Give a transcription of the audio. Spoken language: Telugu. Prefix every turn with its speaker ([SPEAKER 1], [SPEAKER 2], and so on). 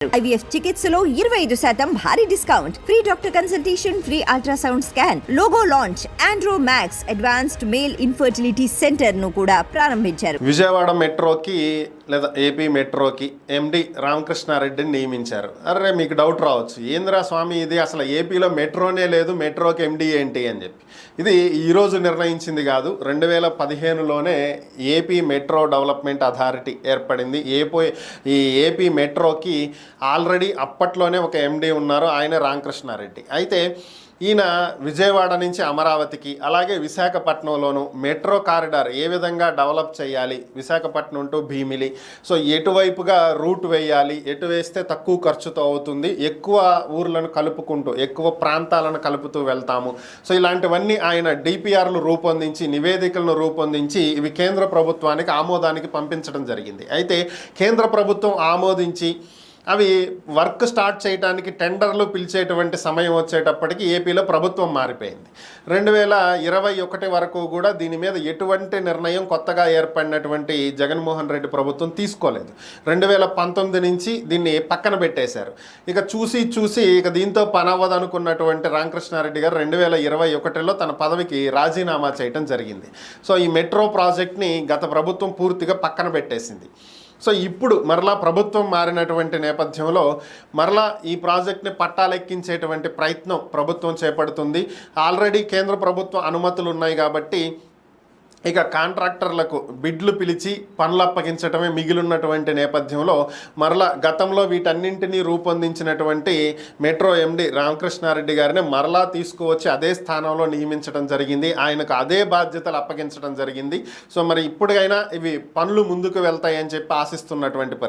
[SPEAKER 1] IVF చికిత్సలో 25% భారీ discount, free doctor consultation, free ultrasound scan, logo launch, Andro max advanced male infertility centre ను కూడా ప్రారంభించారు.
[SPEAKER 2] విజయవాడ మెట్రోకి లేదా ఏపీ మెట్రోకి ఎండి రామకృష్ణారెడ్డిని నియమించారు. అరే మీకు డౌట్ రావచ్చు, ఏంద్రా స్వామి ఇది అసలు ఏపీలో మెట్రోనే లేదు, మెట్రోకి ఎండి ఏంటి అని చెప్పి. ఇది ఈరోజు నిర్ణయించింది కాదు, 2015లోనే ఏపీ మెట్రో డెవలప్మెంట్ అథారిటీ ఏర్పడింది. ఈ ఏపీ మెట్రోకి ఆల్రెడీ అప్పట్లోనే ఒక ఎండి ఉన్నారు, ఆయన రామకృష్ణారెడ్డి. అయితే ఈయన విజయవాడ నుంచి అమరావతికి అలాగే విశాఖపట్నంలోను మెట్రో కారిడార్ ఏ విధంగా డెవలప్ చేయాలి, విశాఖపట్నం టు భీమిలి, సో ఎటువైపుగా రూట్ వేయాలి, ఎటు వేస్తే తక్కువ ఖర్చుతో అవుతుంది, ఎక్కువ ఊర్లను కలుపుకుంటూ ఎక్కువ ప్రాంతాలను కలుపుతూ వెళ్తాము, సో ఇలాంటివన్నీ ఆయన డిపిఆర్లు రూపొందించి నివేదికలను రూపొందించి ఇవి కేంద్ర ప్రభుత్వానికి ఆమోదానికి పంపించడం జరిగింది. అయితే కేంద్ర ప్రభుత్వం ఆమోదించి అవి వర్క్ స్టార్ట్ చేయడానికి టెండర్లు పిలిచేటువంటి సమయం వచ్చేటప్పటికి ఏపీలో ప్రభుత్వం మారిపోయింది. 2021 వరకు కూడా దీని మీద ఎటువంటి నిర్ణయం కొత్తగా ఏర్పడినటువంటి జగన్మోహన్ రెడ్డి ప్రభుత్వం తీసుకోలేదు. 2019 నుంచి దీన్ని పక్కన పెట్టేశారు. ఇక చూసి ఇక దీంతో పని అవ్వదు అనుకున్నటువంటి రామకృష్ణారెడ్డి గారు 2021లో తన పదవికి రాజీనామా చేయడం జరిగింది. సో ఈ మెట్రో ప్రాజెక్ట్ని గత ప్రభుత్వం పూర్తిగా పక్కన పెట్టేసింది. సో ఇప్పుడు మరలా ప్రభుత్వం మారినటువంటి నేపథ్యంలో మరలా ఈ ప్రాజెక్ట్ని పట్టాలెక్కించేటువంటి ప్రయత్నం ప్రభుత్వం చేపడుతుంది. ఆల్రెడీ కేంద్ర ప్రభుత్వ అనుమతులు ఉన్నాయి కాబట్టి ఇక కాంట్రాక్టర్లకు బిడ్లు పిలిచి పనులు అప్పగించడమే మిగిలినటువంటి నేపథ్యంలో మరలా గతంలో వీటన్నింటినీ రూపొందించినటువంటి మెట్రో ఎండి రామకృష్ణారెడ్డి గారిని మరలా తీసుకువచ్చి అదే స్థానంలో నియమించడం జరిగింది. ఆయనకు అదే బాధ్యతలు అప్పగించడం జరిగింది. సో మరి ఇప్పటికైనా ఇవి పనులు ముందుకు వెళ్తాయని చెప్పి ఆశిస్తున్నటువంటి పరిస్థితి.